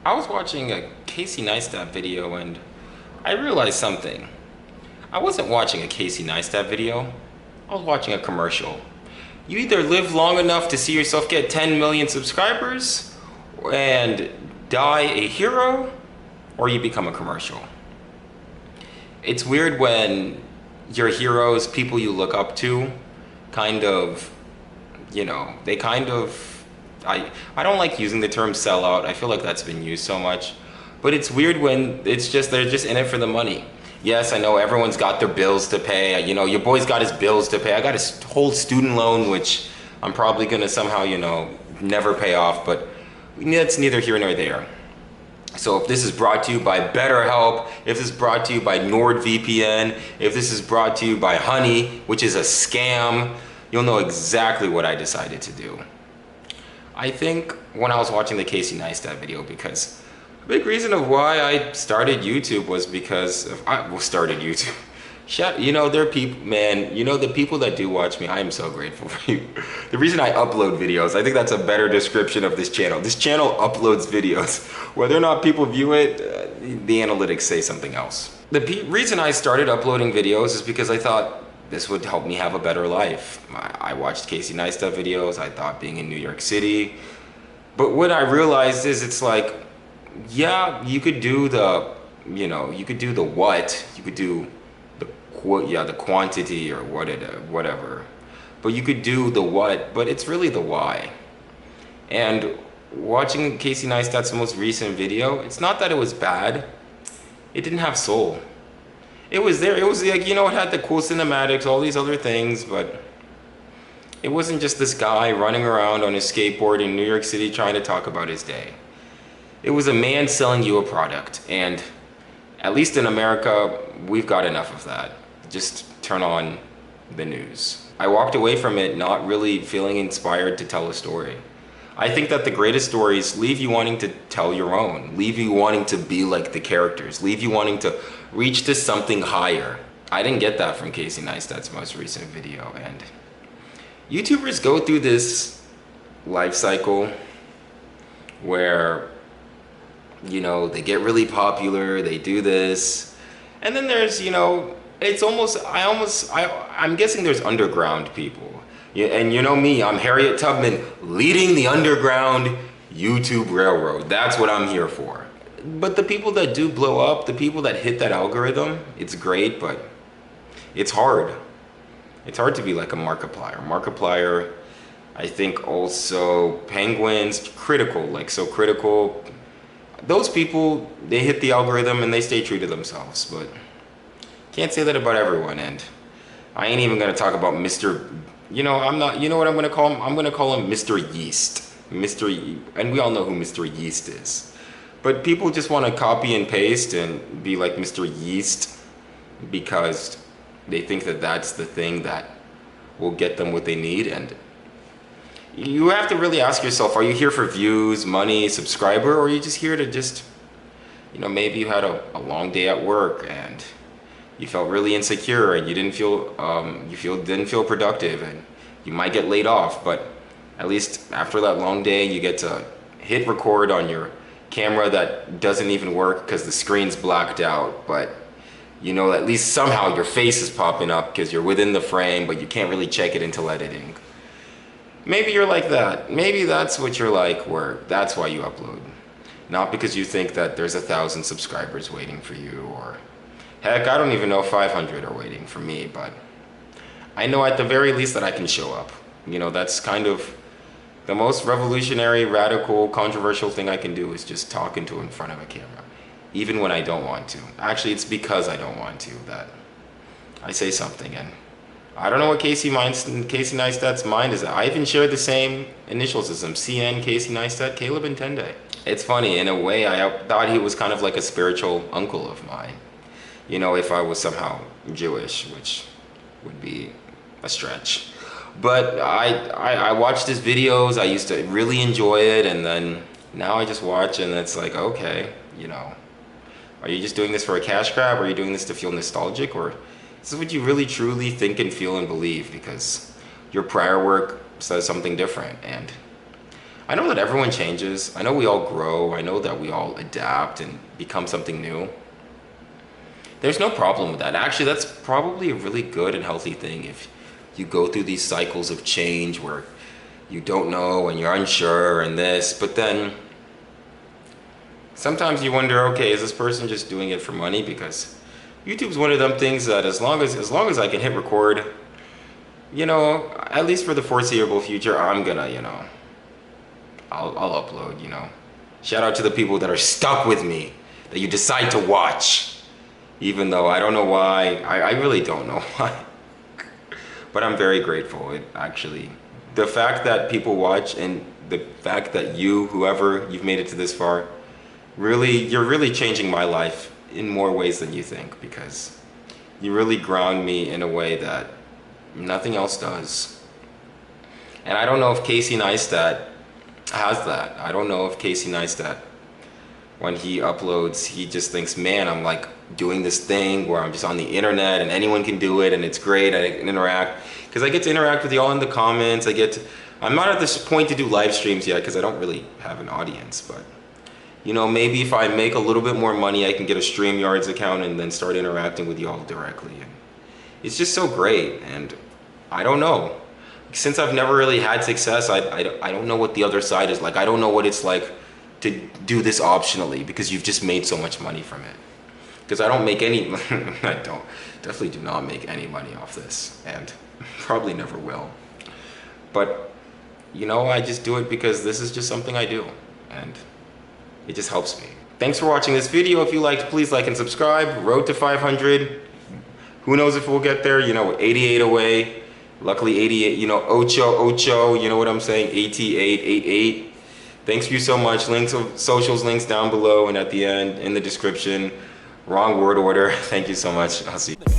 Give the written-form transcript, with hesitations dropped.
I was watching a Casey Neistat video and I realized something. I wasn't watching a Casey Neistat video, I was watching a commercial. You either live long enough to see yourself get 10 million subscribers and die a hero, or you become a commercial. It's weird when your heroes, people you look up to, kind of, they kind of, I don't like using the term sellout. I feel like that's been used so much. But it's weird when they're just in it for the money. Yes, I know everyone's got their bills to pay. Your boy's got his bills to pay. I got his whole student loan, which I'm probably gonna somehow, never pay off, but that's neither here nor there. So if this is brought to you by BetterHelp, if this is brought to you by NordVPN, if this is brought to you by Honey, which is a scam, you'll know exactly what I decided to do. I think when I was watching the Casey Neistat video, because a big reason of why I started YouTube was because started YouTube. There are people, man, the people that do watch me, I am so grateful for you. The reason I upload videos, I think that's a better description of this channel. This channel uploads videos. Whether or not people view it, the analytics say something else. The reason I started uploading videos is because I thought this would help me have a better life. I watched Casey Neistat videos, I thought being in New York City. But what I realized is it's like, yeah, you could do the, you could do the what, you could do the quantity or whatever. But you could do the what, but it's really the why. And watching Casey Neistat's most recent video, it's not that it was bad, it didn't have soul. It was there, it was like, it had the cool cinematics, all these other things, but it wasn't just this guy running around on his skateboard in New York City trying to talk about his day. It was a man selling you a product, and at least in America, we've got enough of that. Just turn on the news. I walked away from it not really feeling inspired to tell a story. I think that the greatest stories leave you wanting to tell your own, leave you wanting to be like the characters, leave you wanting to reach to something higher. I didn't get that from Casey Neistat's most recent video, and YouTubers go through this life cycle where, they get really popular, they do this, and then there's, it's almost, I'm guessing there's underground people. Yeah, and me, I'm Harriet Tubman, leading the underground YouTube railroad. That's what I'm here for. But the people that do blow up, the people that hit that algorithm, it's great, but it's hard. It's hard to be like a Markiplier. Markiplier, I think also Penguins, critical. Those people, they hit the algorithm and they stay true to themselves, but can't say that about everyone. And I ain't even gonna talk about Mr. I'm not, what I'm gonna call him? I'm gonna call him Mr. Yeast. And we all know who Mr. Yeast is. But people just wanna copy and paste and be like Mr. Yeast because they think that that's the thing that will get them what they need. And you have to really ask yourself, are you here for views, money, subscriber, or are you just here to just, maybe you had a long day at work and you felt really insecure and you didn't feel productive, and you might get laid off, but at least after that long day you get to hit record on your camera that doesn't even work because the screen's blacked out, but at least somehow your face is popping up because you're within the frame, but you can't really check it until editing. Maybe you're like that. Maybe that's what you're like, where that's why you upload. Not because you think that there's 1,000 subscribers waiting for you, or heck, I don't even know if 500 are waiting for me, but I know at the very least that I can show up. That's kind of the most revolutionary, radical, controversial thing I can do, is just talk in front of a camera. Even when I don't want to. Actually, it's because I don't want to that I say something. And I don't know what Casey Neistat's mind is at. I even shared the same initials as him. CN, Casey Neistat, Caleb and Tende. It's funny, in a way, I thought he was kind of like a spiritual uncle of mine. If I was somehow Jewish, which would be a stretch. But I watched his videos, I used to really enjoy it, and then now I just watch and it's like, okay, are you just doing this for a cash grab? Or are you doing this to feel nostalgic? Or is this what you really truly think and feel and believe? Because your prior work says something different. And I know that everyone changes. I know we all grow. I know that we all adapt and become something new. There's no problem with that. Actually, that's probably a really good and healthy thing if you go through these cycles of change where you don't know and you're unsure and this, but then sometimes you wonder, okay, is this person just doing it for money? Because YouTube's one of them things that as long as I can hit record, you know, at least for the foreseeable future, I'm gonna, you know, I'll upload, you know. Shout out to the people that are stuck with me, that you decide to watch, even though I don't know why. I really don't know why. But I'm very grateful, actually. The fact that people watch and the fact that you, whoever, you've made it to this far, you're really changing my life in more ways than you think, because you really ground me in a way that nothing else does. And I don't know if Casey Neistat has that. I don't know if Casey Neistat, when he uploads, he just thinks, man, I'm like doing this thing where I'm just on the internet and anyone can do it and it's great, I can interact. Because I get to interact with y'all in the comments, I'm not at this point to do live streams yet because I don't really have an audience, but you know, maybe if I make a little bit more money, I can get a StreamYards account and then start interacting with y'all directly. And it's just so great, and I don't know. Since I've never really had success, I don't know what the other side is like. I don't know what it's like to do this optionally because you've just made so much money from it. Because I don't make any, definitely do not make any money off this, and probably never will. But, you know, I just do it because this is just something I do, and it just helps me. Thanks for watching this video. If you liked, please like and subscribe. Road to 500. Who knows if we'll get there? You know, 88 away. Luckily 88, you know, ocho, you know what I'm saying? 88, 88. Thanks you so much. Links of socials, links down below and at the end in the description. Wrong word order. Thank you so much. I'll see you.